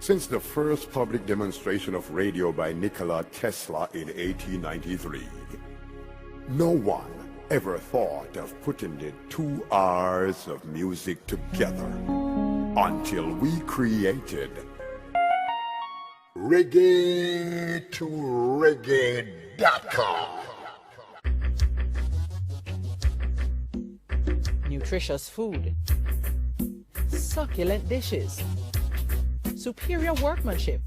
Since the first public demonstration of radio by Nikola Tesla in 1893, no one ever thought of putting the 2 hours of music together until we created Reggae2Reggae.com. Nutritious food, succulent dishes, superior workmanship,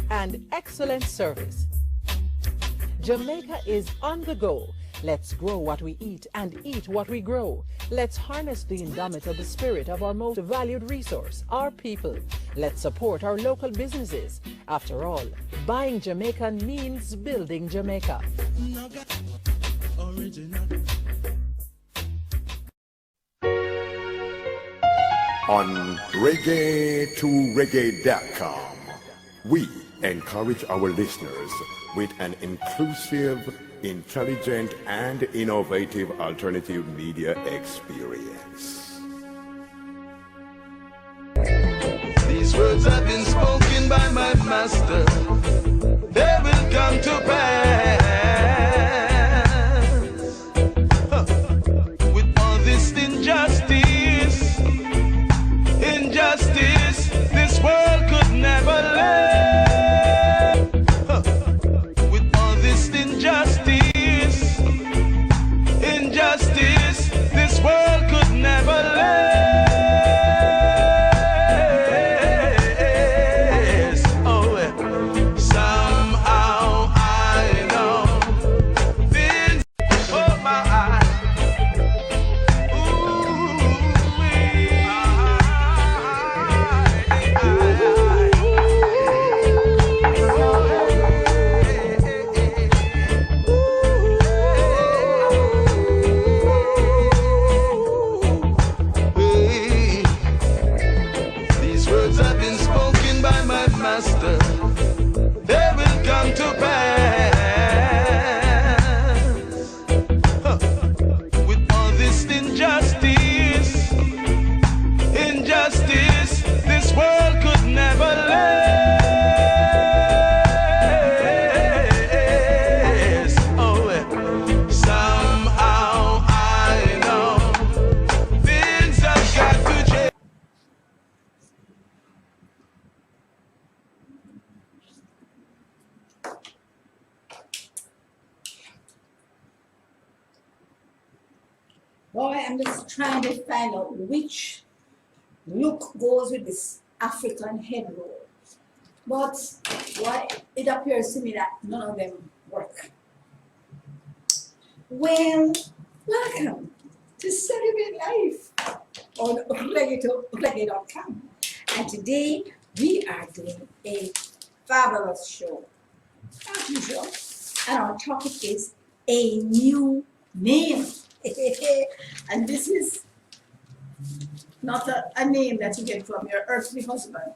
and excellent service. Jamaica is on the go. Let's grow what we eat and eat what we grow. Let's harness the indomitable spirit of our most valued resource, our people. Let's support our local businesses. After all, buying Jamaican means building Jamaica. On Reggae2Reggae.com, we encourage our listeners with an inclusive, intelligent, and innovative alternative media experience. These words have been spoken by my master. They will come to pass. With all this injustice, this world could never live. With all this injustice, this world could never live. Oh, somehow I know things for my eyes. They will come to pass. With all this injustice, this world could never last. Oh, somehow I know things have got to change. Boy, I'm just trying to find out which look goes with this African head roll. But what it appears to me that none of them work. Well, welcome to Celebrate Life on Reggae.com. And today we are doing a fabulous show, as usual. And our topic is a new name. And this is not a name that you get from your earthly husband.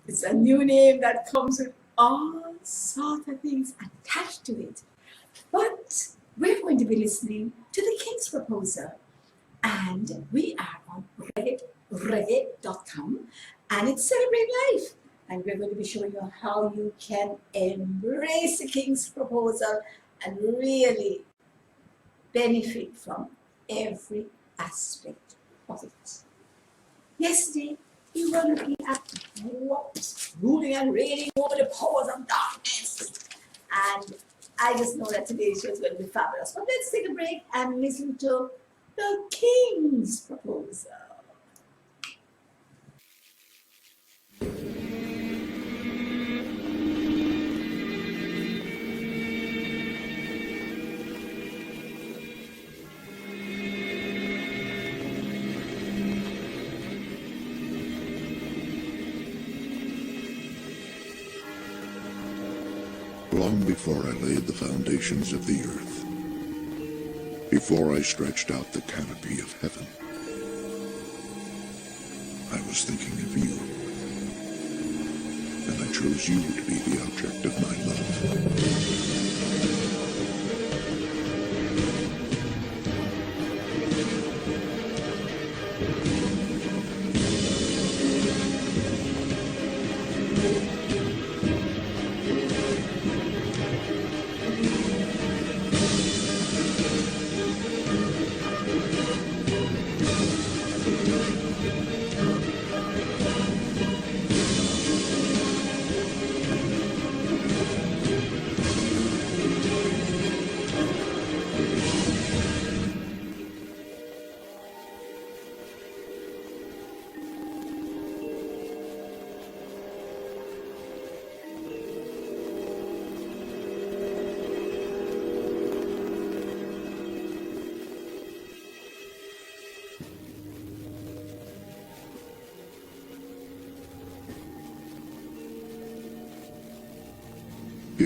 It's a new name that comes with all sorts of things attached to it. But we're going to be listening to the King's Proposal. And we are on Reggae.com. And it's Celebrate Life. And we're going to be showing you how you can embrace the King's Proposal and really benefit from every aspect of it. Yesterday, we were looking at what ruling and reigning over the powers of darkness. And I just know that today's show is going to be fabulous. But let's take a break and listen to the King's Proposal. Long before I laid the foundations of the earth, before I stretched out the canopy of heaven, I was thinking of you, and I chose you to be the object of my love.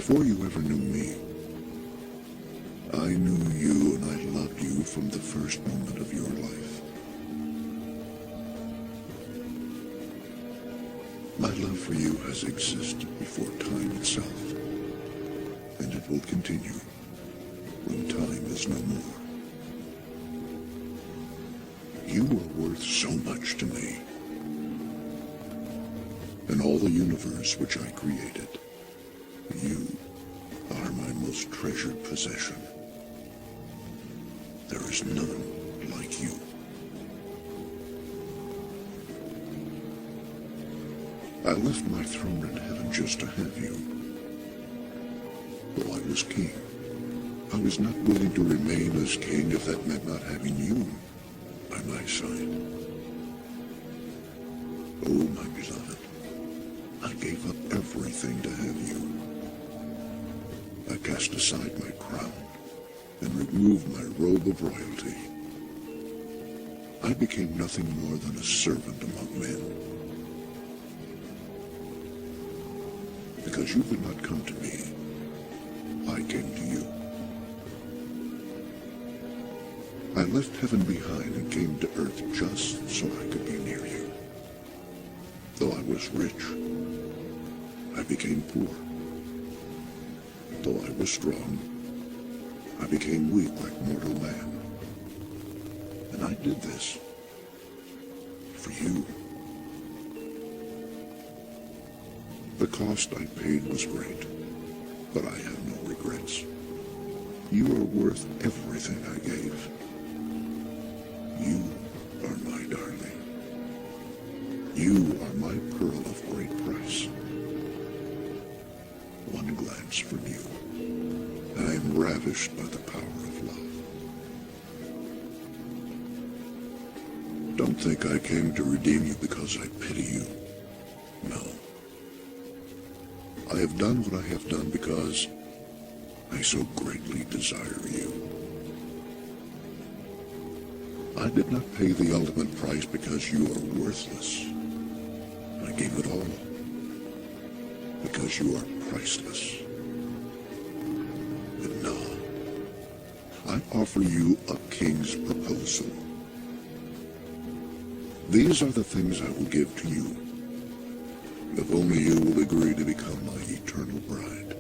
Before you ever knew me, I knew you and I loved you from the first moment of your life. My love for you has existed before time itself, and it will continue when time is no more. You are worth so much to me, and all the universe which I created. You are my most treasured possession. There is none like you. I left my throne in heaven just to have you. Though I was king, I was not willing to remain as king if that meant not having you by my side. Oh, my beloved, I gave up everything to have you. I cast aside my crown and removed my robe of royalty. I became nothing more than a servant among men. Because you would not come to me, I came to you. I left heaven behind and came to earth just so I could be near you. Though I was rich, I became poor. Though I was strong, I became weak like mortal man. And I did this for you. The cost I paid was great, but I have no regrets. You are worth everything I gave. You are my darling. You are my pearl of great price. One glance from you, and I am ravished by the power of love. Don't think I came to redeem you because I pity you. No. I have done what I have done because I so greatly desire you. I did not pay the ultimate price because you are worthless. I gave it all because you are priceless. And now, I offer you a king's proposal. These are the things I will give to you, if only you will agree to become my eternal bride.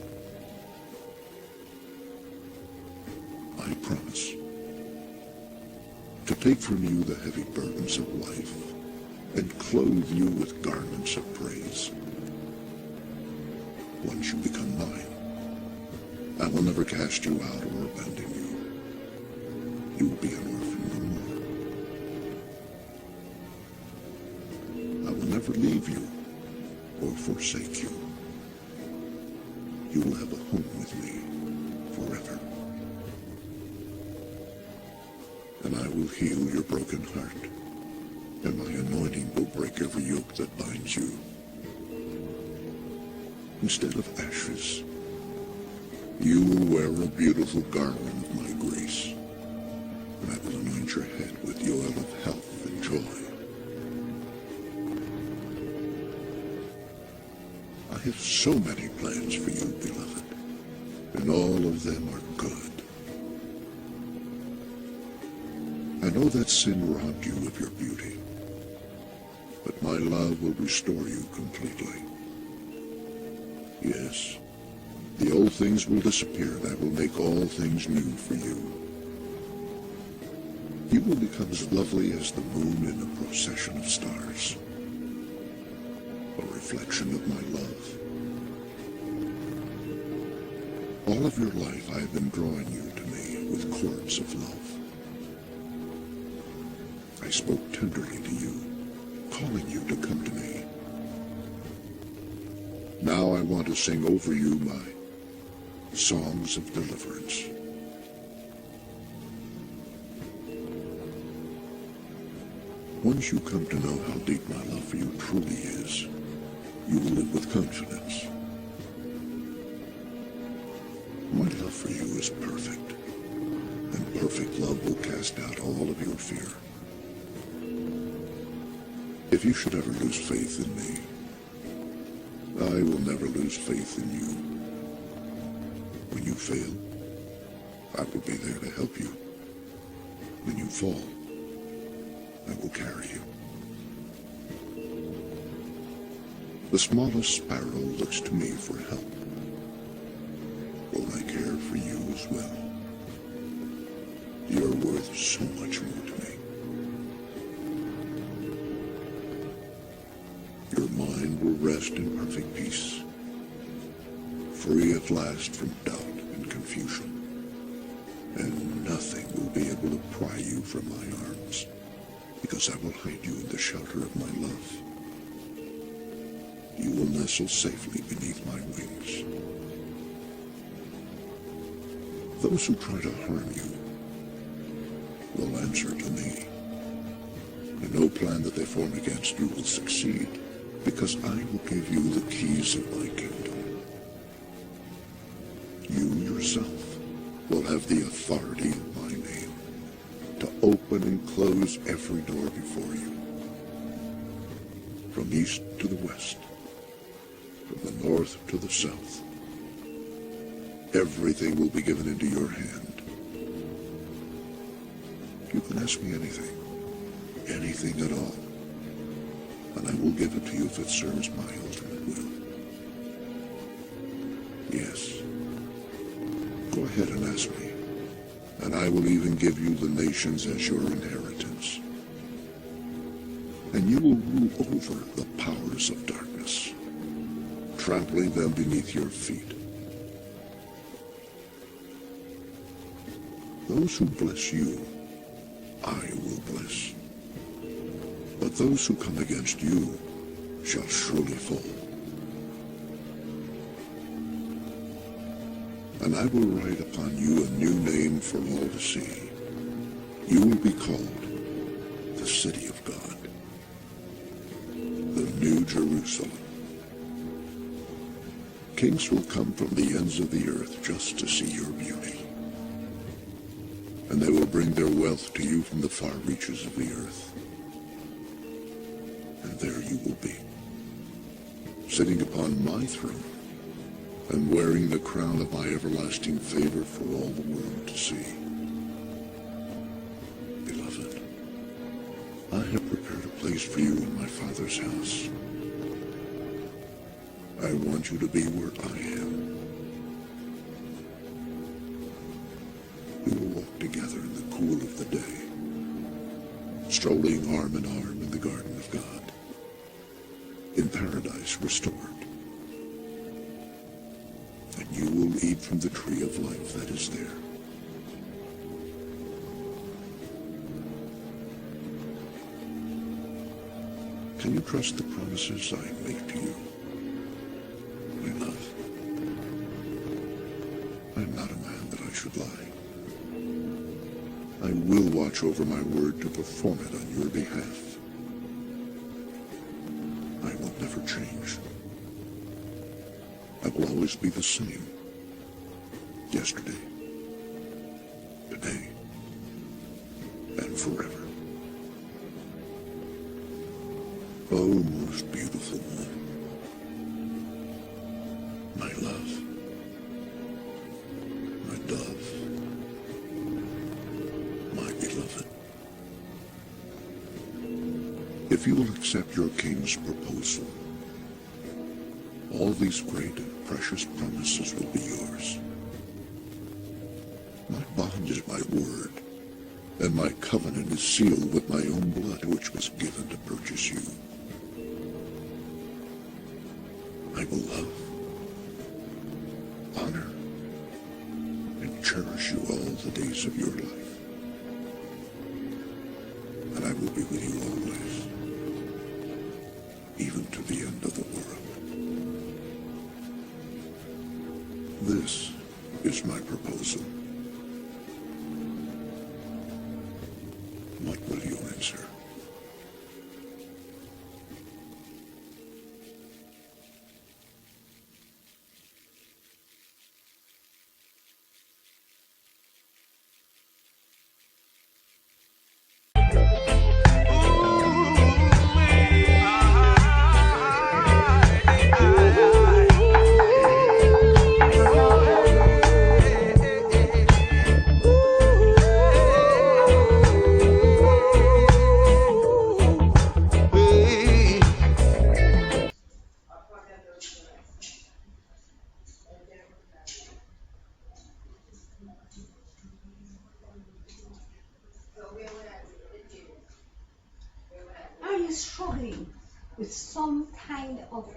I promise to take from you the heavy burdens of life and clothe you with garments of praise. Once you become mine, I will never cast you out or abandon you. You will be an orphan no more. I will never leave you or forsake you. You will have a home with me forever. And I will heal your broken heart, and my anointing will break every yoke that binds you. Instead of ashes, you will wear a beautiful garland of my grace, and I will anoint your head with the oil of health and joy. I have so many plans for you, beloved, and all of them are good. I know that sin robbed you of your beauty, but my love will restore you completely. Yes, the old things will disappear, and I will make all things new for you. You will become as lovely as the moon in a procession of stars, a reflection of my love. All of your life I have been drawing you to me with cords of love. I spoke tenderly to you, calling you to come to me. Now I want to sing over you my songs of deliverance. Once you come to know how deep my love for you truly is, you will live with confidence. My love for you is perfect, and perfect love will cast out all of your fear. If you should ever lose faith in me, I will never lose faith in you. When you fail, I will be there to help you. When you fall, I will carry you. The smallest sparrow looks to me for help. Won't I care for you as well? You're worth so much more to me. Your mind will rest in perfect peace, free at last from doubt and confusion, and nothing will be able to pry you from my arms, because I will hide you in the shelter of my love. You will nestle safely beneath my wings. Those who try to harm you will answer to me, and no plan that they form against you will succeed, because I will give you the keys of my kingdom. You yourself will have the authority in my name to open and close every door before you, from east to the west, from the north to the south. Everything will be given into your hand. You can ask me anything at all, and I will give it to you if it serves my ultimate will. Yes, go ahead and ask me, and I will even give you the nations as your inheritance. And you will rule over the powers of darkness, trampling them beneath your feet. Those who bless you, I will bless. But those who come against you shall surely fall. And I will write upon you a new name for all to see. You will be called the City of God, the New Jerusalem. Kings will come from the ends of the earth just to see your beauty. And they will bring their wealth to you from the far reaches of the earth. And there you will be, sitting upon my throne, and wearing the crown of my everlasting favor for all the world to see. Beloved, I have prepared a place for you in my Father's house. I want you to be where I am. We will walk together in the cool of the day, strolling arm in arm in the garden of God, in paradise restored. And you will eat from the tree of life that is there. Can you trust the promises I make to you? My love, I am not a man that I should lie. I will watch over my word to perform it on your behalf. I will never change. I will always be the same. Yesterday, today, and forever. Oh, most beautiful one, my love, my dove, my beloved. If you will accept your king's proposal, all these great and precious promises will be yours. My bond is my word, and my covenant is sealed with my own blood, which was given to purchase you. I will love, honor, and cherish you all the days of your life. And I will be with you always, even to the end of the world. This is my proposal. What will you answer? kind of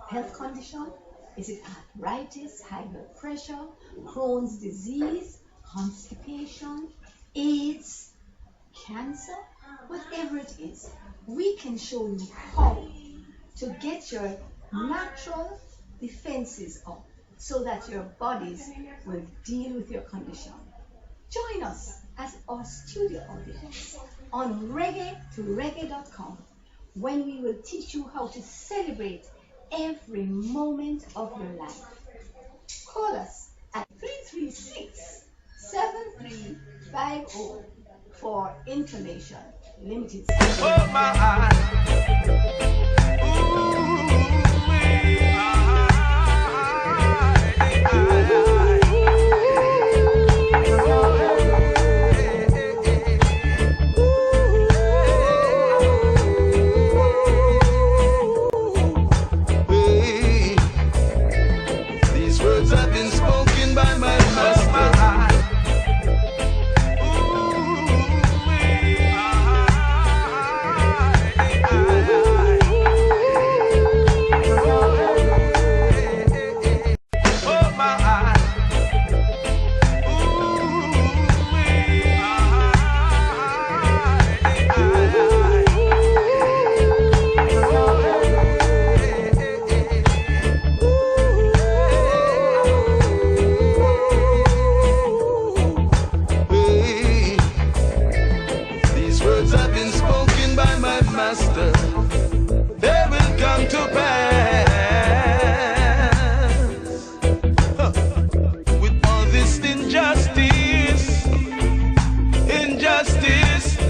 health condition? Is it arthritis, high blood pressure, Crohn's disease, constipation, AIDS, cancer? Whatever it is, we can show you how to get your natural defenses up so that your bodies will deal with your condition. Join us as our studio audience on reggae2reggae.com when we will teach you how to celebrate every moment of your life. Call us at 336-7350 for information. Limited. Oh my. These words have been spoken by my master. These words have been spoken by my master. They will come to pass. Huh. With all this injustice,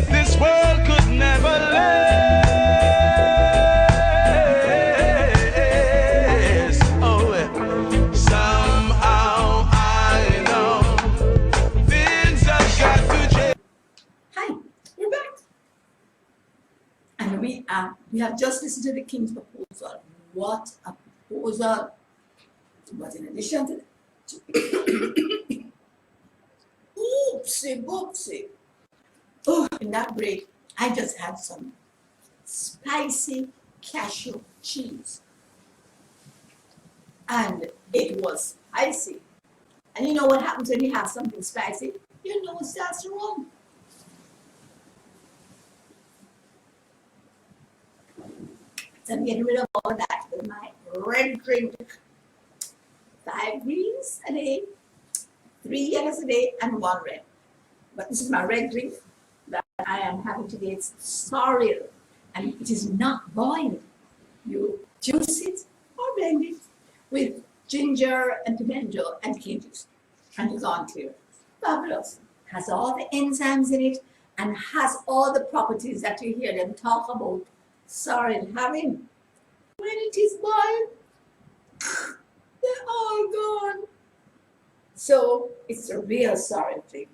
this world could never last. Oh, somehow I know things have got to change. Hi, we're back. And we have just listened to the King's proposal. What a proposal. But in addition to that, oopsie boopsie. Oh, in that break, I just had some spicy cashew cheese. And it was spicy. And you know what happens when you have something spicy? Your nose starts to run. So I'm getting rid of all that with my red drink. 5 greens a day, 3 yellows a day, and 1 red. But this is my red drink that I am having today. It's sorrel, and it is not boiled. You juice it or blend it with ginger and pimento and cane juice, and it's on clear. Fabulous. Has all the enzymes in it and has all the properties that you hear them talk about sorrel having. When it is boiled, they're all gone. So it's a real sorrel thing.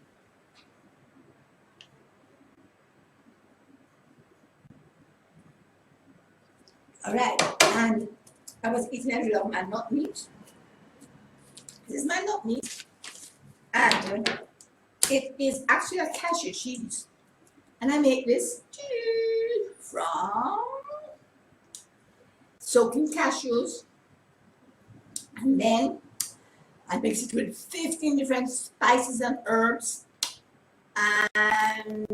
All right, and I was eating a little of my nut meat. This is my nut meat, and it is actually a cashew cheese. And I make this from soaking cashews, and then I mix it with 15 different spices and herbs and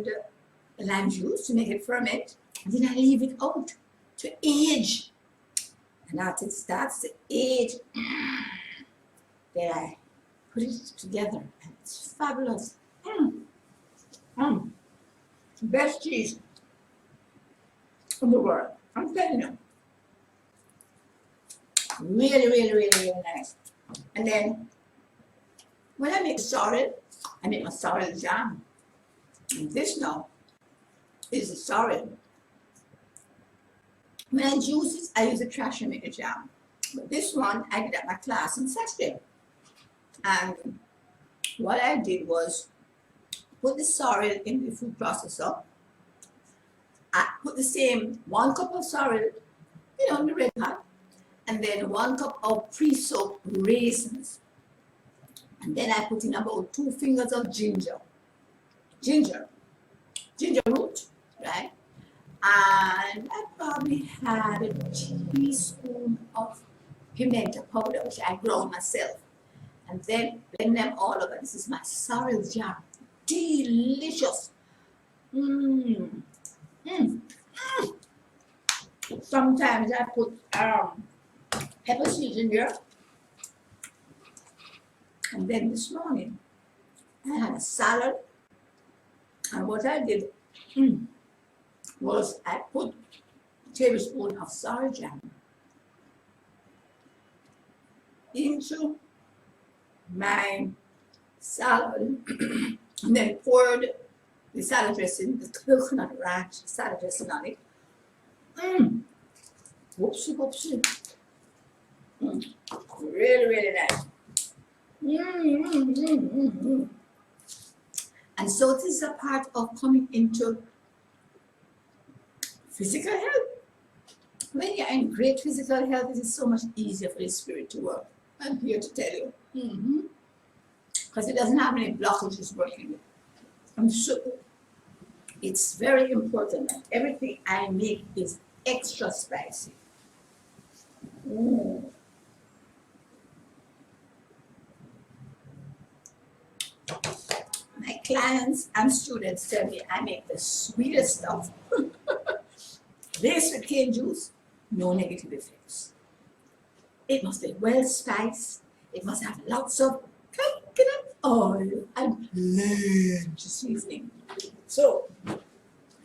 lime juice to make it ferment, and then I leave it out to age. And after it starts to age, then I put it together, and it's fabulous. Best cheese in the world, I'm telling you. Really, really, really, really nice. And then when I make sorrel, I make my sorrel jam. And this now is the sorrel. When I juice it, I use a trash and make a jam. But this one I did at my class on Saturday. And what I did was put the sorrel in the food processor. I put the same 1 cup of sorrel, in the red pot, and then 1 cup of pre-soaked raisins. And then I put in about 2 fingers of ginger root, right? And I probably had a teaspoon of pimento powder, which I ground myself. And then blend them all over. This is my sorrel jam. Delicious. Mmm. Mmm. Mm. Sometimes I put pepper seeds in there. And then this morning, I had a salad. And what I did was I put a tablespoon of sorrel jam into my salad and then poured the salad dressing, the coconut ranch salad dressing on it. Whoopsie, whoopsie. Really, really nice. And so this is a part of coming into physical health. When you're in great physical health, it is so much easier for the spirit to work. I'm here to tell you. Because it doesn't have any blockages working with. And so it's very important that everything I make is extra spicy. My clients and students tell me I make the sweetest stuff. This with cane juice, no negative effects. It must be well spiced. It must have lots of coconut oil and plenty seasoning. So,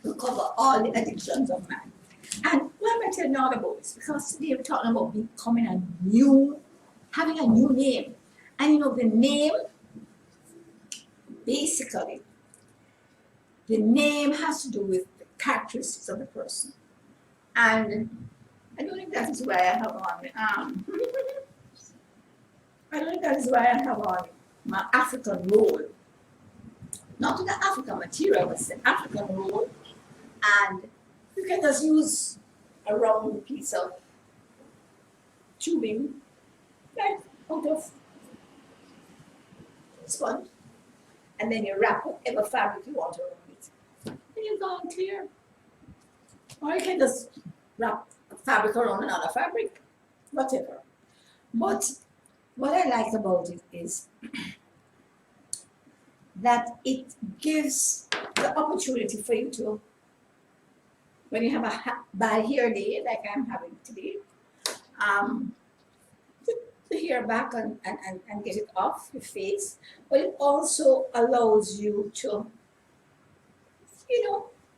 we'll cover all the addictions of man. And why am I telling you all about this? Because today we're talking about having a new name. And you know, the name, basically, the name has to do with the characteristics of the person. And I don't think that is why I have on I don't think that is why I have on my African roll. Not the African material, but the African roll. And you can just use a round piece of tubing, like out of sponge. And then you wrap whatever fabric you want around it. And you're gone clear. Or you can just wrap fabric around another fabric, whatever. But what I like about it is that it gives the opportunity for you to, when you have a bad hair day, like I'm having today, put the hair back and get it off your face. But it also allows you to,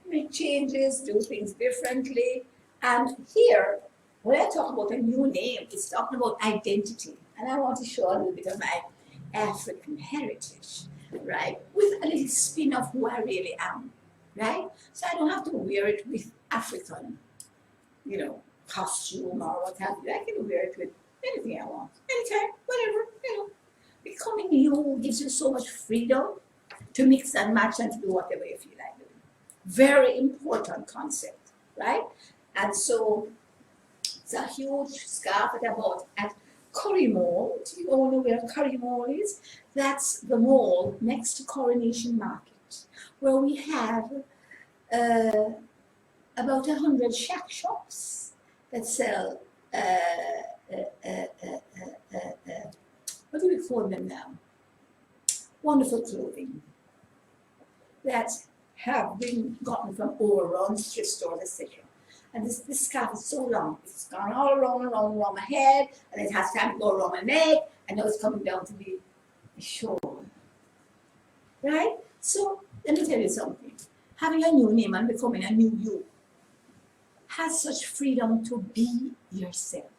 make changes, do things differently. And here, when I talk about a new name, it's talking about identity. And I want to show a little bit of my African heritage, right? With a little spin of who I really am, right? So I don't have to wear it with African, costume or what have you. I can wear it with anything I want, anytime, whatever, Becoming you gives you so much freedom to mix and match and to do whatever you feel like doing. Very important concept, right? And so it's a huge scarf that I bought at Curry Mall. Do you all know where Curry Mall is? That's the mall next to Coronation Market, where we have about 100 shack shops that sell, what do we call them now? Wonderful clothing that have been gotten from overruns, thrift stores, etc. And this scarf is so long. It's gone all around my head, and it has time to go around my neck, and now it's coming down to the shoulder. Right? So let me tell you something. Having a new name and becoming a new you has such freedom to be yourself.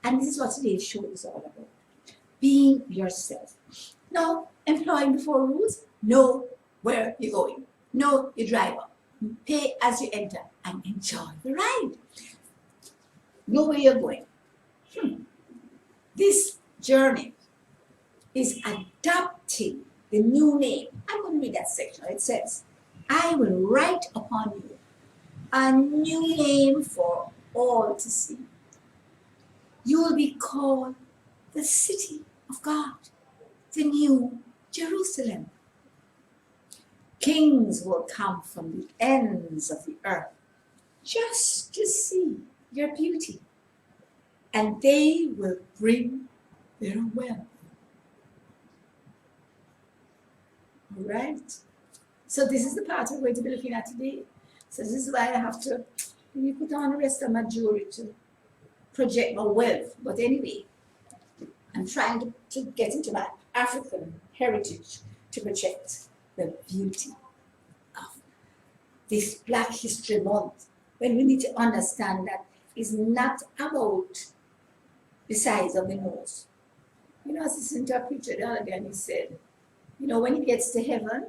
And this is what today's show is all about. Being yourself. Now, employing before rules, know where you're going. Know your driver. Pay as you enter and enjoy the ride. Know where you're going. This journey is adapting the new name. I'm going to read that section. It says, I will write upon you a new name for all to see. You will be called the city of God, the new Jerusalem. Kings will come from the ends of the earth just to see your beauty, and they will bring their wealth. All right? So this is the part we're going to be looking at today. So this is why I have to put on the rest of my jewelry to project my wealth. But anyway, I'm trying to get into my African heritage to project the beauty of this Black History Month, when we need to understand that it's not about the size of the nose. You know, I was listening to a preacher the other day, and he said, you know, when he gets to heaven,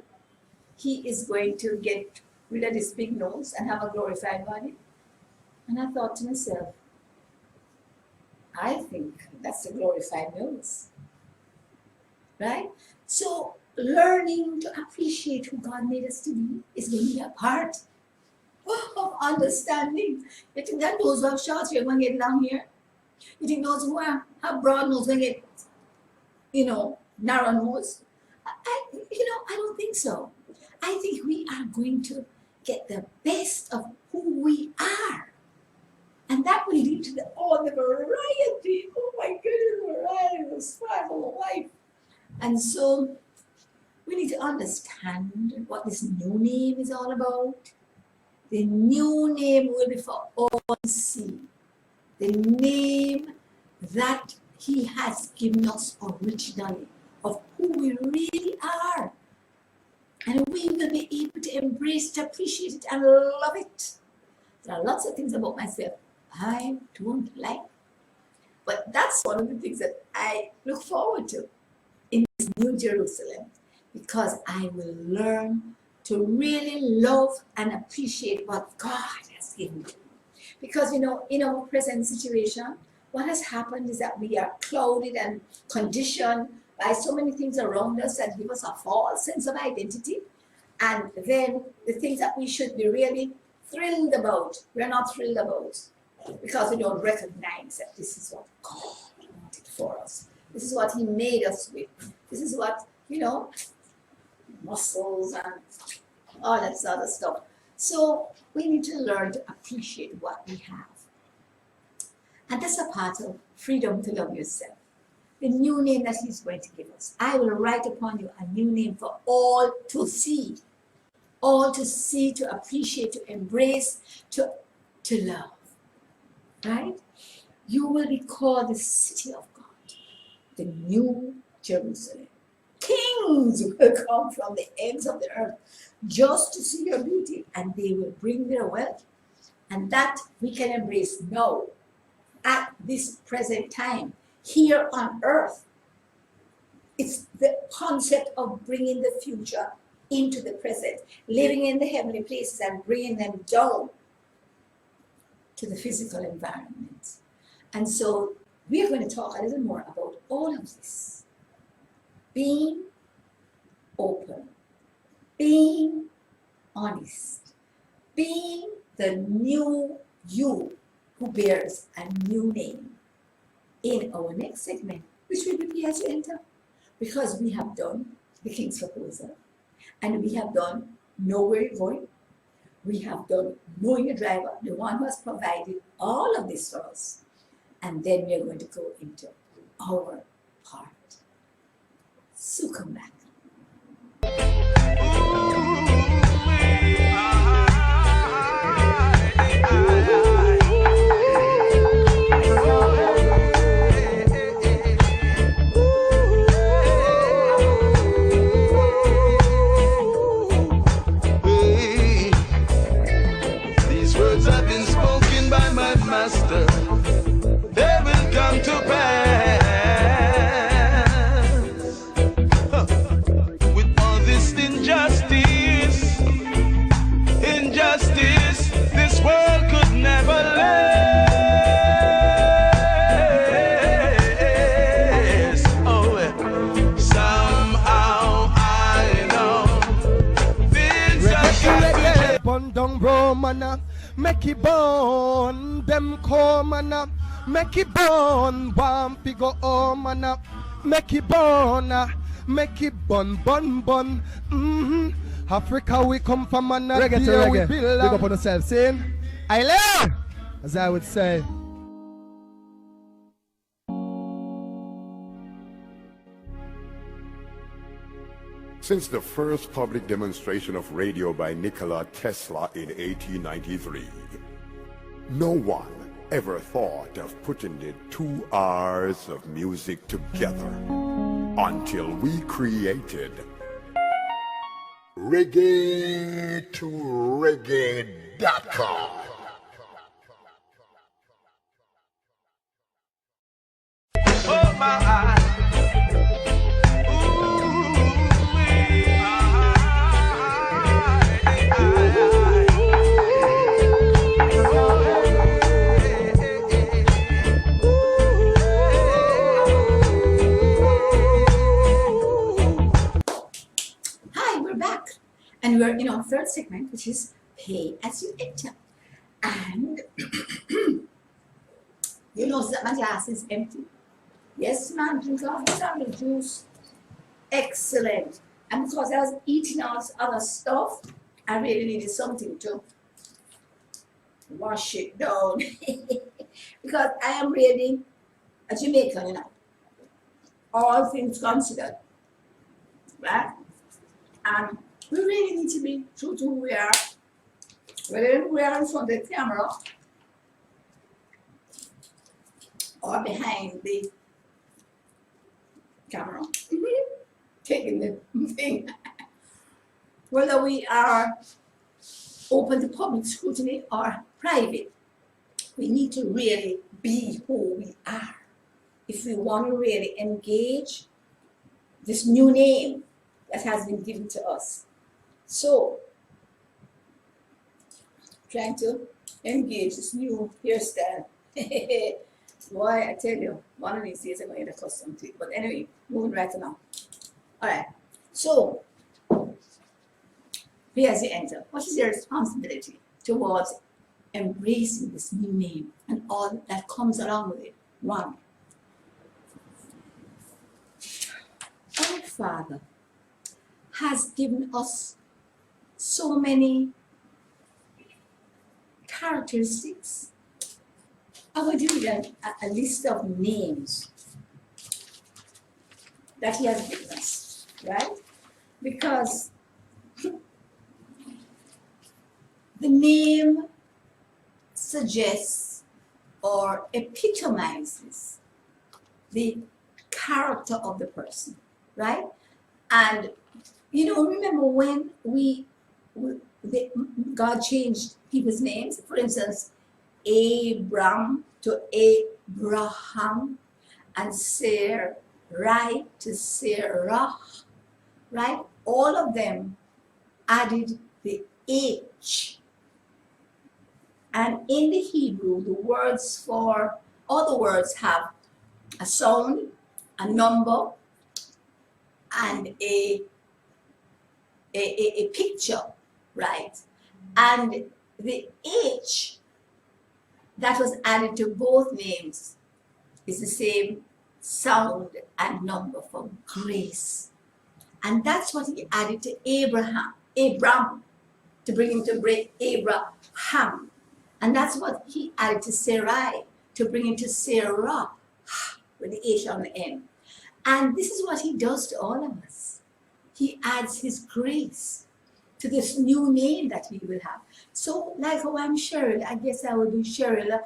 he is going to get rid of this big nose and have a glorified body. And I thought to myself, I think that's a glorified nose, right? So learning to appreciate who God made us to be is going to be a part of understanding. You think that those who have short hair going to get long hair? You think those who have broad nose going to get, you know, narrow nose? I don't think so. I think we are going to get the best of who we are. And that will lead to all the variety. Oh my goodness, variety, the sparkle of life. And so we need to understand what this new name is all about. The new name will be for all to see. The name that he has given us originally of who we really are. And we will be able to embrace, to appreciate it, and love it. There are lots of things about myself I don't like. But that's one of the things that I look forward to in this New Jerusalem, because I will learn to really love and appreciate what God has given me. Because, you know, in our present situation, what has happened is that we are clouded and conditioned by so many things around us that give us a false sense of identity. And then the things that we should be really thrilled about, we're not thrilled about, because we don't recognize that this is what God wanted for us. This is what he made us with. This is what, you know, muscles and all that sort of stuff. So we need to learn to appreciate what we have. And that's a part of freedom to love yourself. The new name that he's going to give us. I will write upon you a new name for all to see. All to see, to appreciate, to embrace, to love. Right? You will be called the city of God, the New Jerusalem. Kings will come from the ends of the earth just to see your beauty, and they will bring their wealth. And that we can embrace now, at this present time, here on earth. It's the concept of bringing the future into the present, living in the heavenly places and bringing them down to the physical environment. And so we're going to talk a little more about all of this. Being open, being honest, being the new you who bears a new name in our next segment, which will be here to enter, because we have done the King's Proposal, and we have done Know Where You're Going. We have done Knowing Your Driver, the one who has provided all of this for us. And then we are going to go into our part. So come back. Make it burn, them come and make it burn, one figure home and make it burn, bun. Africa we come from and reggae to reggae. we build. Big up on yourself, saying. Aile, as I would say. Since the first public demonstration of radio by Nikola Tesla in 1893, no one ever thought of putting the two R's of music together until we created reggae2reggae.com. Oh my. Hi, we're back. And we're in our third segment, which is Pay As You Enter. And you notice that my glass is empty. Yes, man, drink off the orange juice. Excellent. And because I was eating all this other stuff, I really needed something to wash it down. Because I am really a Jamaican, you know. All things considered. Right? And we really need to be true to who we are. Whether we are in front of the camera or behind the camera, taking the thing. Whether we are open to public scrutiny or private, we need to really be who we are. If we want to really engage this new name that has been given to us. So, trying to engage this new hairstyle. Boy, I tell you, one of these days I'm going to get accustomed to it. But anyway, moving right along. All right. So, pay as you enter. What is your responsibility towards embracing this new name and all that comes along with it? One, our Father has given us so many characteristics. I will give you a list of names that he has given us, right? Because the name suggests or epitomizes the character of the person, right? And you know, remember when God changed people's names? For instance, Abram to Abraham and Sarai to Sarah, right? All of them added the H. And in the Hebrew, the words for, all the words have a sound, a number, and a picture, right? And the H that was added to both names is the same sound and number for grace. And that's what he added to Abram, to bring him to break Abraham. And that's what he added to Sarai, to bring him to Sarah, with the H on the end. And this is what he does to all of us. He adds his grace to this new name that we will have. So, like how I'm Cheryl, I guess I will be Cheryl.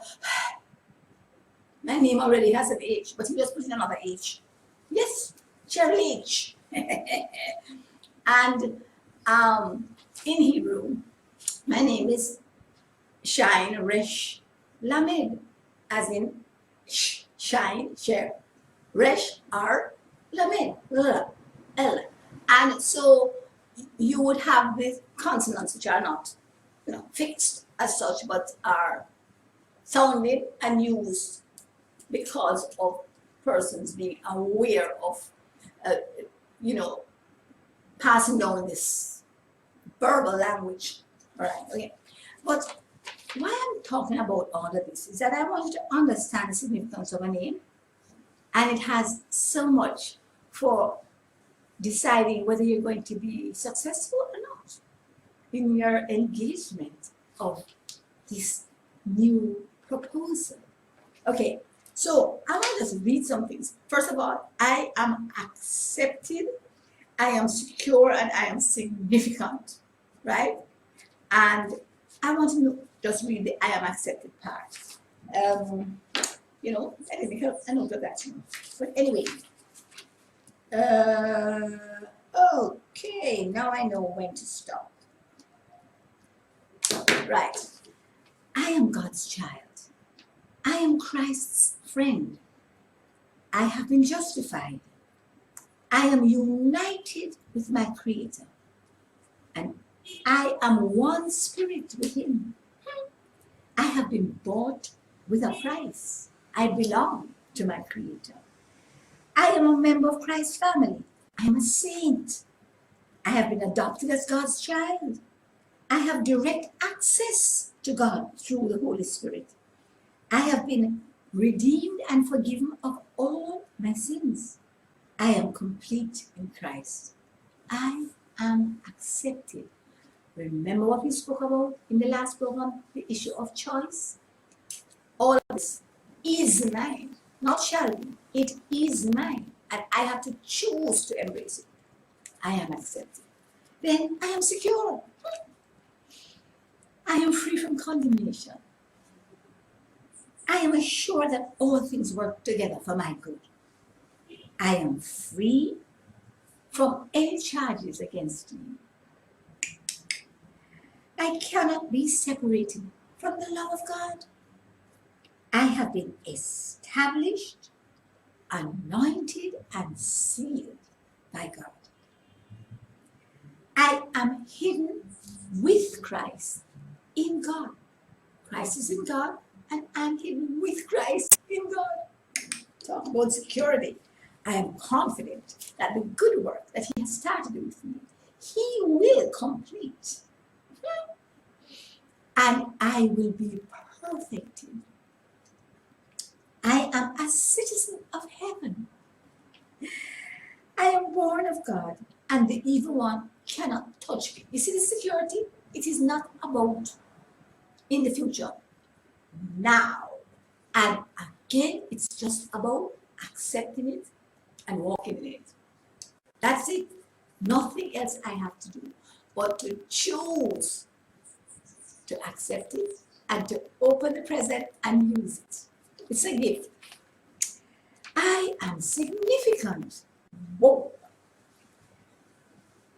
My name already has an H, but he just put in another H. Yes, Cheryl H. And in Hebrew, my name is Shine Resh Lamed, as in shine, share. Resh R Lamed, L. And so you would have these consonants which are not, fixed as such, but are sounded and used because of persons being aware of, passing down this verbal language. All right, okay. But why I'm talking about all of this is that I want you to understand the significance of a name, and it has so much for deciding whether you're going to be successful or not in your engagement of this new proposal. Okay, so I want us to read some things. First of all, I am accepted, I am secure, and I am significant, right? And I want to just read the I am accepted part. Let me help a note of that. But anyway, okay, now I know when to stop. Right. I am God's child. I am Christ's friend. I have been justified. I am united with my Creator. And I am one spirit with Him. I have been bought with a price. I belong to my Creator. I am a member of Christ's family. I am a saint. I have been adopted as God's child. I have direct access to God through the Holy Spirit. I have been redeemed and forgiven of all my sins. I am complete in Christ. I am accepted. Remember what we spoke about in the last program, the issue of choice? All of this is mine, not shall be. It is mine, and I have to choose to embrace it. I am accepted. Then I am secure. I am free from condemnation. I am assured that all things work together for my good. I am free from any charges against me. I cannot be separated from the love of God. I have been established, anointed, and sealed by God. I am hidden with Christ in God. Christ is in God, and I'm hidden with Christ in God. Talk about security. I am confident that the good work that He has started with me, He will complete. And I will be perfected. I am a citizen of heaven. I am born of God, and the evil one cannot touch me. You see the security? It is not about in the future, now. And again, it's just about accepting it and walking in it. That's it. Nothing else I have to do but to choose to accept it and to open the present and use it. It's a gift. I am significant. Whoa.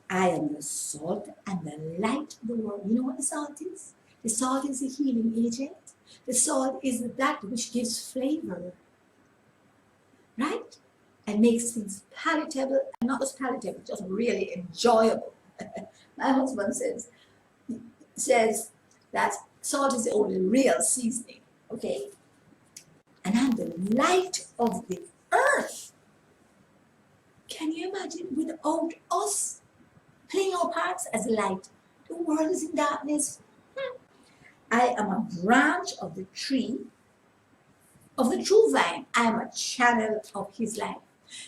I am the salt and the light of the world. You know what the salt is? The salt is a healing agent. The salt is that which gives flavor, right? And makes things palatable, and not just palatable, just really enjoyable. My husband says that salt is the only real seasoning, okay? And I'm the light of the earth. Can you imagine without us playing our parts as light? The world is in darkness. I am a branch of the tree, of the true vine. I am a channel of His life.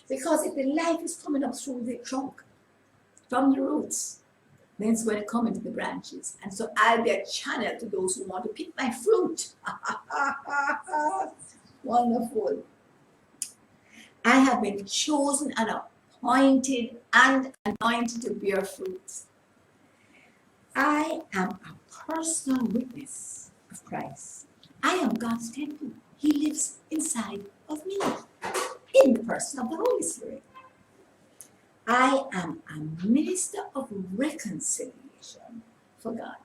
Because if the life is coming up through the trunk, from the roots, then it's going to come into the branches. And so I'll be a channel to those who want to pick my fruit. Wonderful. I have been chosen and appointed and anointed to bear fruits. I am a personal witness of Christ. I am God's temple. He lives inside of me, in the person of the Holy Spirit. I am a minister of reconciliation for God,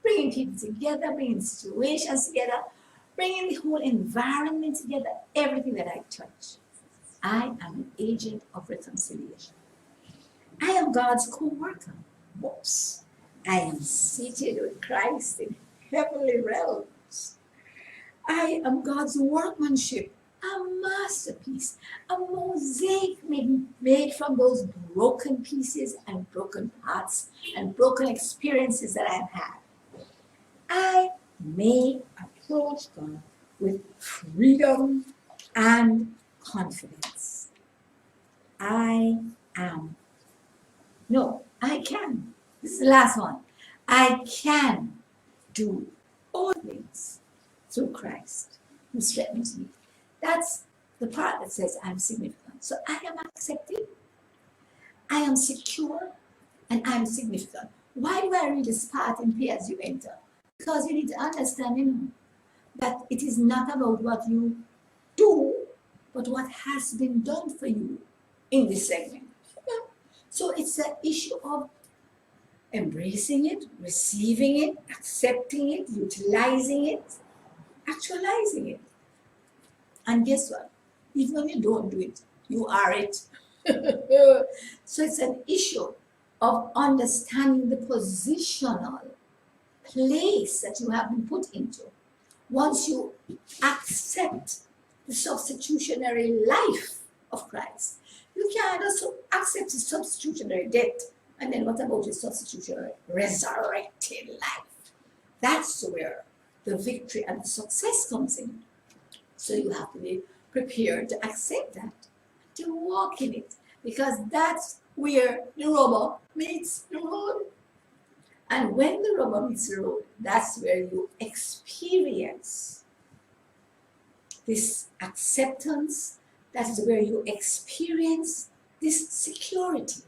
bringing people together, bringing situations together, bringing the whole environment together, everything that I touch. I am an agent of reconciliation. I am God's co-worker. Whoops. I am seated with Christ in heavenly realms. I am God's workmanship, a masterpiece, a mosaic made from those broken pieces and broken parts and broken experiences that I've had. I may approach God with freedom and confidence. I can. This is the last one. I can do all things through Christ who strengthens me. That's the part that says I'm significant. So I am accepted, I am secure, and I'm significant. Why do I read this part in Pay As You Enter? Because you need to understand, that it is not about what you do, but what has been done for you in this segment. So it's an issue of embracing it, receiving it, accepting it, utilizing it, actualizing it. And guess what? Even when you don't do it, you are it. So it's an issue of understanding the positional place that you have been put into. Once you accept the substitutionary life of Christ, you can't also accept his substitutionary death. And then what about his substitutionary resurrected life? That's where the victory and the success comes in. So you have to be prepared to accept that, to walk in it, because that's where the rubber meets the road. And when the rubber meets the road, that's where you experience this acceptance. That is where you experience this security.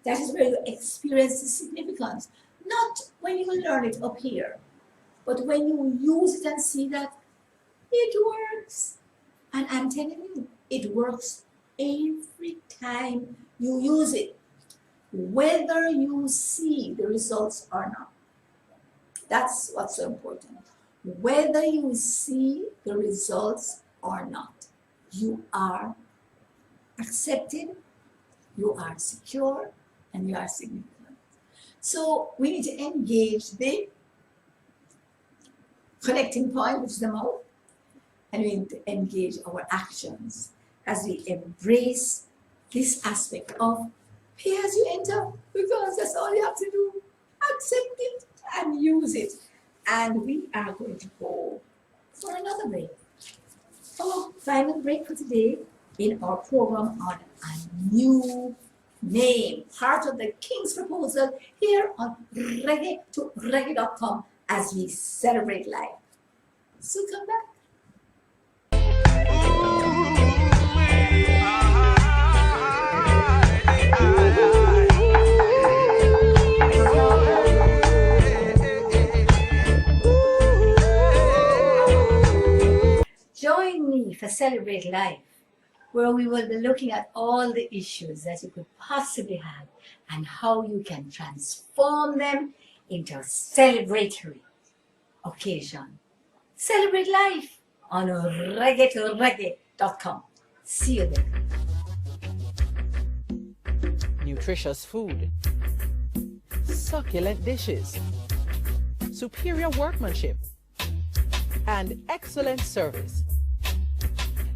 That is where you experience the significance. Not when you learn it up here, but when you use it and see that it works. And I'm telling you, it works every time you use it, whether you see the results or not. That's what's so important. Whether you see the results or not, you are accepted, you are secure, and you are significant. So we need to engage the connecting point, which is the mouth, and we need to engage our actions as we embrace this aspect of Pay As You Enter, because that's all you have to do. Accept it and use it. And we are going to go for another break. Our final break for today in our program on a new name, part of the King's Proposal here on reggae2reggae.com as we celebrate life. So come back. Join me for Celebrate Life, where we will be looking at all the issues that you could possibly have and how you can transform them into a celebratory occasion. Celebrate life on reggae2reggae.com. See you there. Nutritious food, succulent dishes, superior workmanship, and excellent service.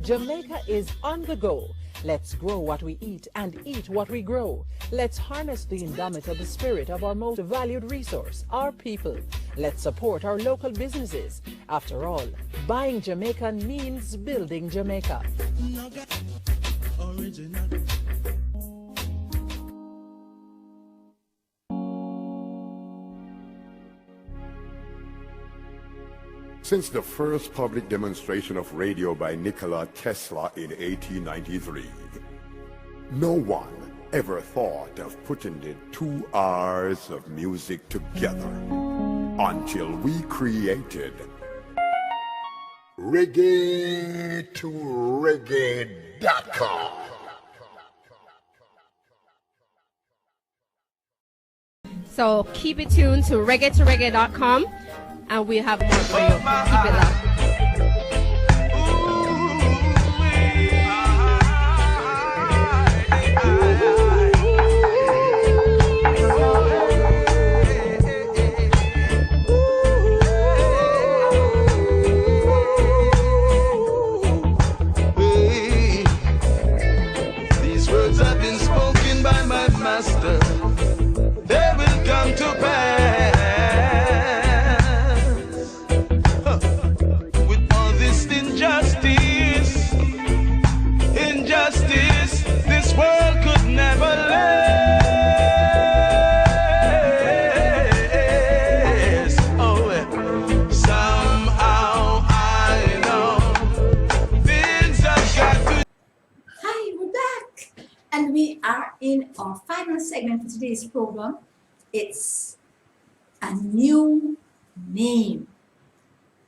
Jamaica is on the go. Let's grow what we eat and eat what we grow. Let's harness the indomitable spirit of our most valued resource, our people. Let's support our local businesses. After all, buying Jamaican means building Jamaica. Since the first public demonstration of radio by Nikola Tesla in 1893, no one ever thought of putting the 2 hours of music together until we created reggae2reggae.com. So keep it tuned to reggae2reggae.com and we'll have more for you. Keep it locked. These words have been spoken by my master. They will come to pass. With all this injustice, this world could never last. Oh, somehow And we are in our final segment for today's program. It's a new name.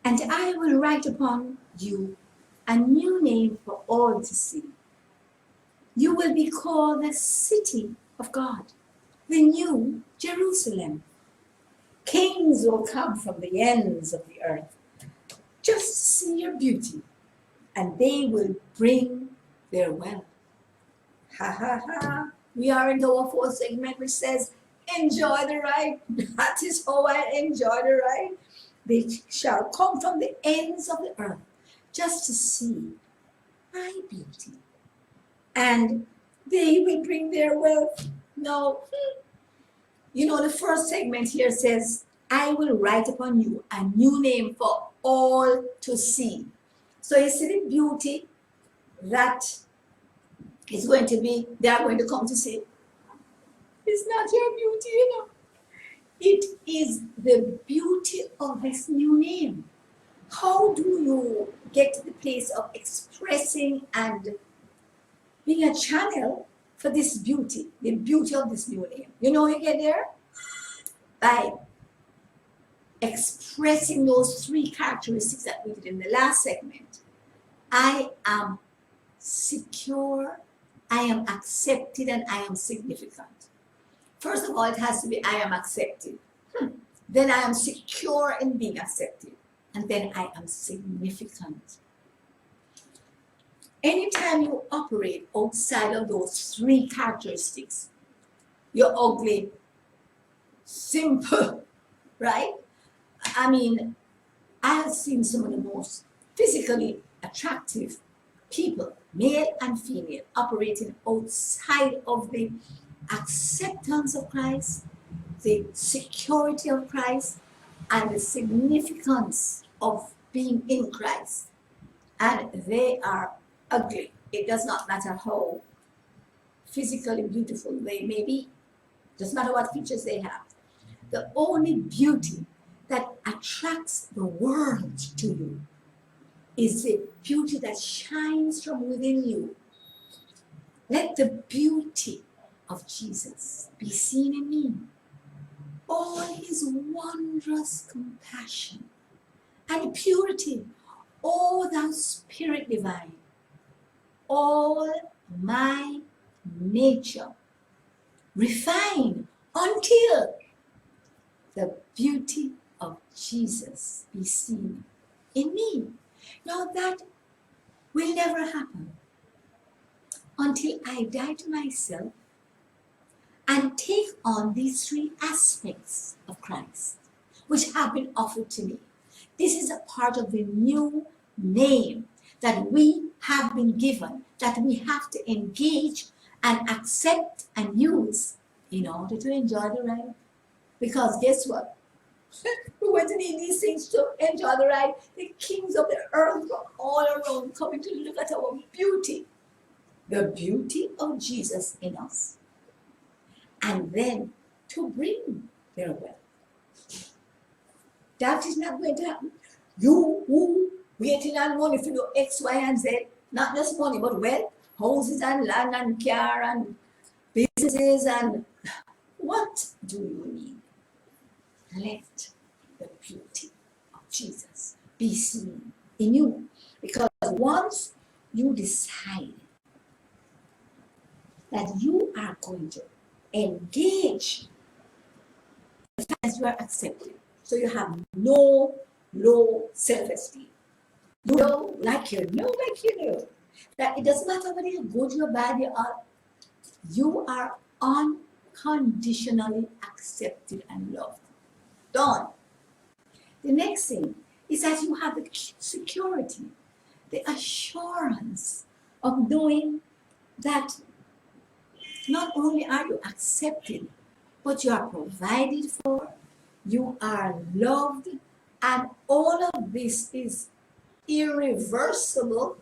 And I will write upon you a new name for all to see. You will be called the city of God, the new Jerusalem. Kings will come from the ends of the earth just to see your beauty, and they will bring their wealth. Ha ha ha. We are in our fourth segment, which says, enjoy the ride. That is how I enjoy the ride. They shall come from the ends of the earth just to see my beauty, and they will bring their wealth. Now, you know, the first segment here says, I will write upon you a new name for all to see. So you see the beauty that is going to be, they are going to come to see. It's not your beauty, you know. It is the beauty of this new name. How do you get to the place of expressing and being a channel for this beauty, the beauty of this new name? You know, you get there by expressing those three characteristics that we did in the last segment. I am secure, I am accepted, and I am significant. First of all, it has to be I am accepted. Then I am secure in being accepted. And then I am significant. Anytime you operate outside of those three characteristics, you're ugly, simple, right? I mean, I have seen some of the most physically attractive people, male and female, operating outside of the acceptance of Christ, the security of Christ, and the significance of being in Christ. And they are ugly. It does not matter how physically beautiful they may be. It doesn't matter what features they have. The only beauty that attracts the world to you is the beauty that shines from within you. Let the beauty of Jesus be seen in me. All his wondrous compassion and purity, O thou Spirit divine, all my nature refine until the beauty of Jesus be seen in me. Now that will never happen until I die to myself and take on these three aspects of Christ, which have been offered to me. This is a part of the new name that we have been given, that we have to engage and accept and use in order to enjoy the ride. Because guess what? We're going to need these things to enjoy the ride. The kings of the earth from all around coming to look at our beauty. The beauty of Jesus in us. And then to bring their wealth. That is not going to happen. You who waiting on money for your X, Y, and Z, not just money, but wealth, houses and land and car and businesses, and what do you need? Let the beauty of Jesus be seen in you. Because once you decide that you are going to engage as you are accepted, so you have no low self-esteem. You know, like you know, that it doesn't matter whether you're good or bad, you are unconditionally accepted and loved. Done. The next thing is that you have the security, the assurance of knowing that not only are you accepted, but you are provided for, you are loved, and all of this is irreversible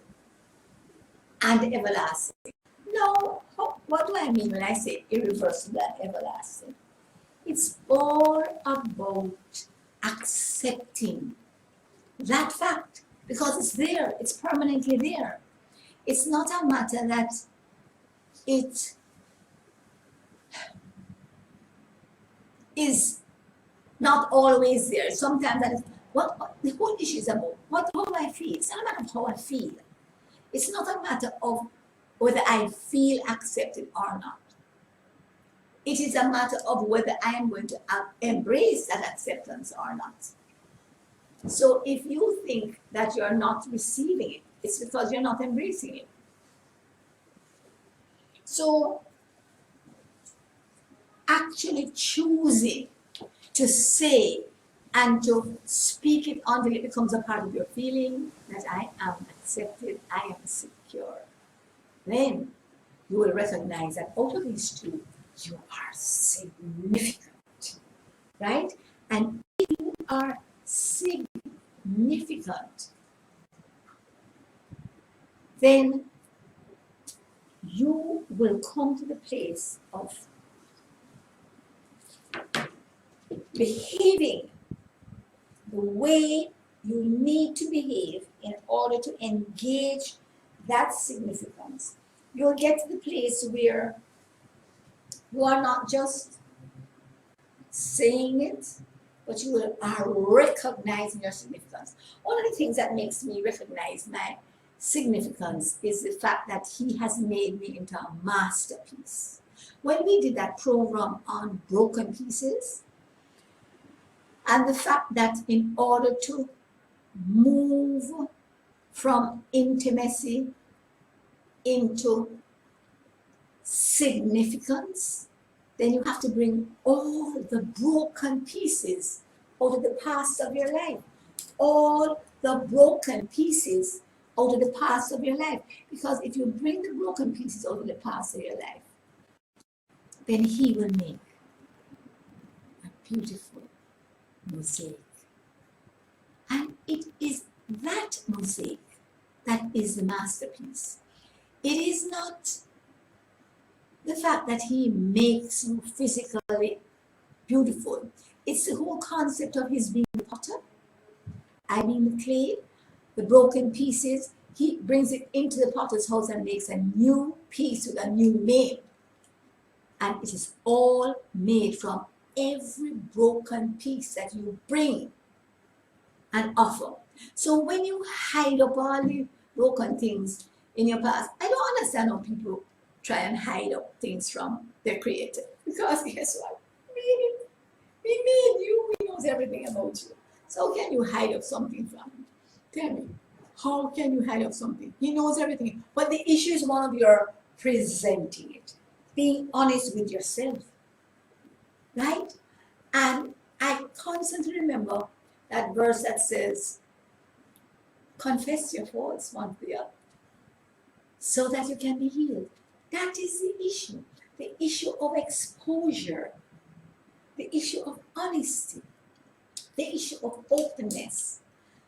and everlasting. Now, what do I mean when I say irreversible and everlasting? It's all about accepting that fact because it's there, it's permanently there. It's not a matter that it is not always there. Sometimes that is what the whole issue is about. How I feel. It's not a matter of how I feel. It's not a matter of whether I feel accepted or not. It is a matter of whether I am going to embrace that acceptance or not. So if you think that you're not receiving it, it's because you're not embracing it. So actually choosing to say and to speak it until it becomes a part of your feeling that I am accepted, I am secure. Then you will recognize that out of these two, you are significant, right? And if you are significant, then you will come to the place of behaving the way you need to behave in order to engage that significance. You'll get to the place where you are not just saying it, but you are recognizing your significance. One of the things that makes me recognize my significance is the fact that he has made me into a masterpiece. When we did that program on broken pieces, and the fact that in order to move from intimacy into significance, then you have to bring all the broken pieces out of the past of your life. All the broken pieces out of the past of your life. Because if you bring the broken pieces out of the past of your life, then he will make a beautiful mosaic. And it is that mosaic that is the masterpiece. It is not the fact that he makes you physically beautiful. It's the whole concept of his being the potter, I being the clay, the broken pieces. He brings it into the potter's house and makes a new piece with a new name. And it is all made from every broken piece that you bring and offer. So when you hide up all the broken things in your past, I don't understand how people try and hide up things from their creator. Because guess what? We made you, we knows everything about you. So how can you hide up something from him? Tell me, how can you hide up something? He knows everything. But the issue is one of your presenting it, being honest with yourself, right? And I constantly remember that verse that says, confess your faults one to the other, so that you can be healed. That is the issue of exposure, the issue of honesty, the issue of openness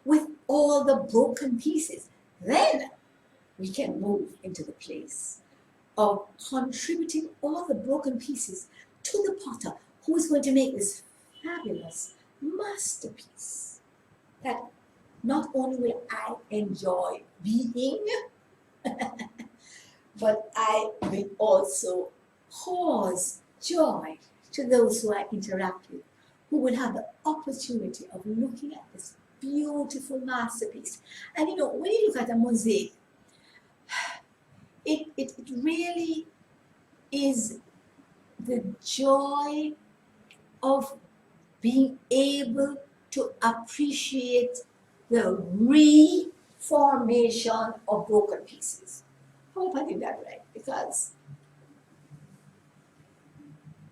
with all the broken pieces. Then we can move into the place of contributing all the broken pieces to the potter who is going to make this fabulous masterpiece that not only will I enjoy being, but I will also cause joy to those who I interact with, who will have the opportunity of looking at this beautiful masterpiece. And you know, when you look at a mosaic, it really is the joy of being able to appreciate the reformation of broken pieces. I hope I did that right, because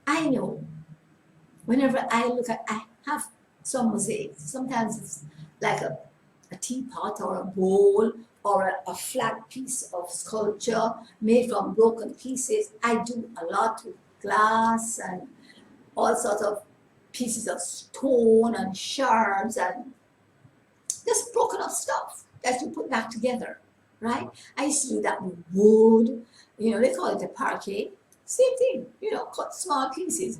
I know whenever I look at, I have some mosaics. Sometimes it's like a teapot or a bowl or a flat piece of sculpture made from broken pieces. I do a lot with glass and all sorts of pieces of stone and shards and just broken up stuff that you put back together, right? I used to do that with wood. You know, they call it a parquet. Same thing, you know, cut small pieces.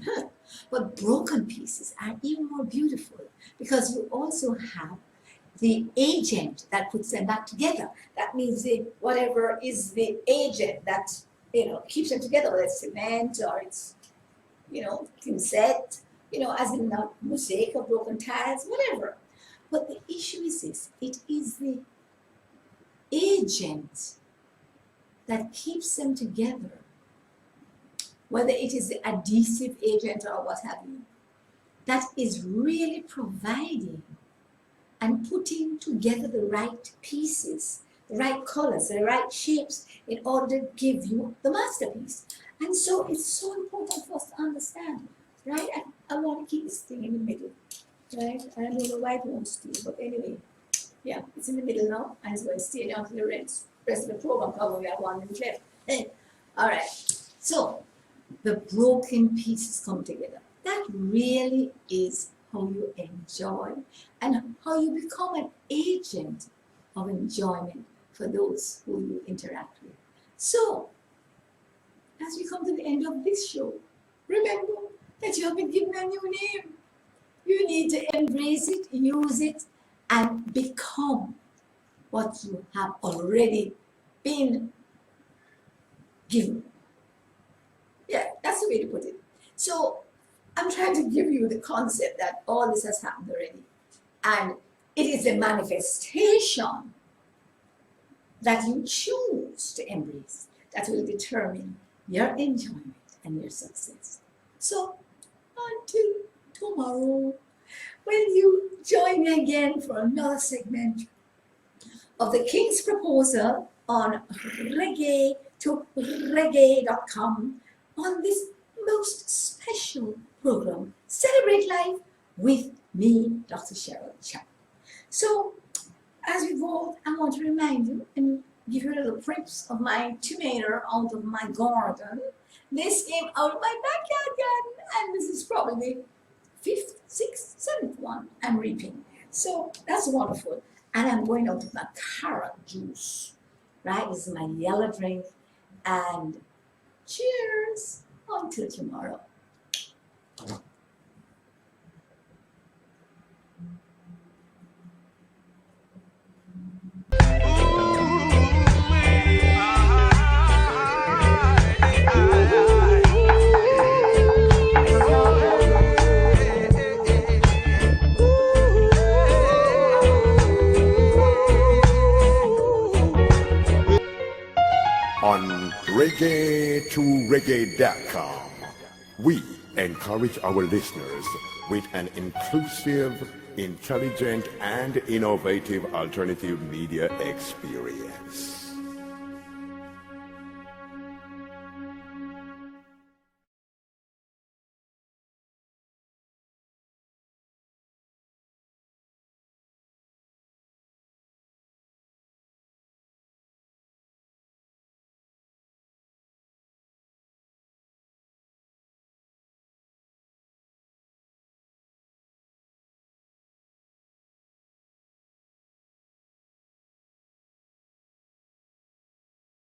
But broken pieces are even more beautiful because you also have the agent that puts them back together. That means whatever is the agent that keeps them together, whether it's cement or it's, thinset, as in a mosaic of broken tiles, whatever. But the issue is this: it is the agent that keeps them together, whether it is the adhesive agent or what have you, that is really providing and putting together the right pieces, the right colors, the right shapes in order to give you the masterpiece. And so it's so important for us to understand, right? I want to keep this thing in the middle, right? I don't know why it won't stay, but anyway, yeah, it's in the middle now, and it's going to stay down to the rest of the program. Probably have 1 minute left. All right, so the broken pieces come together. That really is how you enjoy and how you become an agent of enjoyment for those who you interact with. So, as we come to the end of this show, remember that you have been given a new name. You need to embrace it, use it, and become what you have already been given. Yeah, that's the way to put it. So I'm trying to give you the concept that all this has happened already. And it is the manifestation that you choose to embrace that will determine your enjoyment and your success. So until tomorrow, when you join me again for another segment of the King's Proposal on reggae to reggae.com on this most special program, Celebrate Life with me, Dr. Cheryl Chapman. So, as we go, I want to remind you and give you a little clips of my tomato out of my garden. This came out of my backyard garden, and this is probably the 5th, 6th, 7th one I'm reaping. So that's wonderful. And I'm going out with my carrot juice, right? This is my yellow drink. And cheers until tomorrow. On reggae to reggae.com, we encourage our listeners with an inclusive, intelligent, and innovative alternative media experience.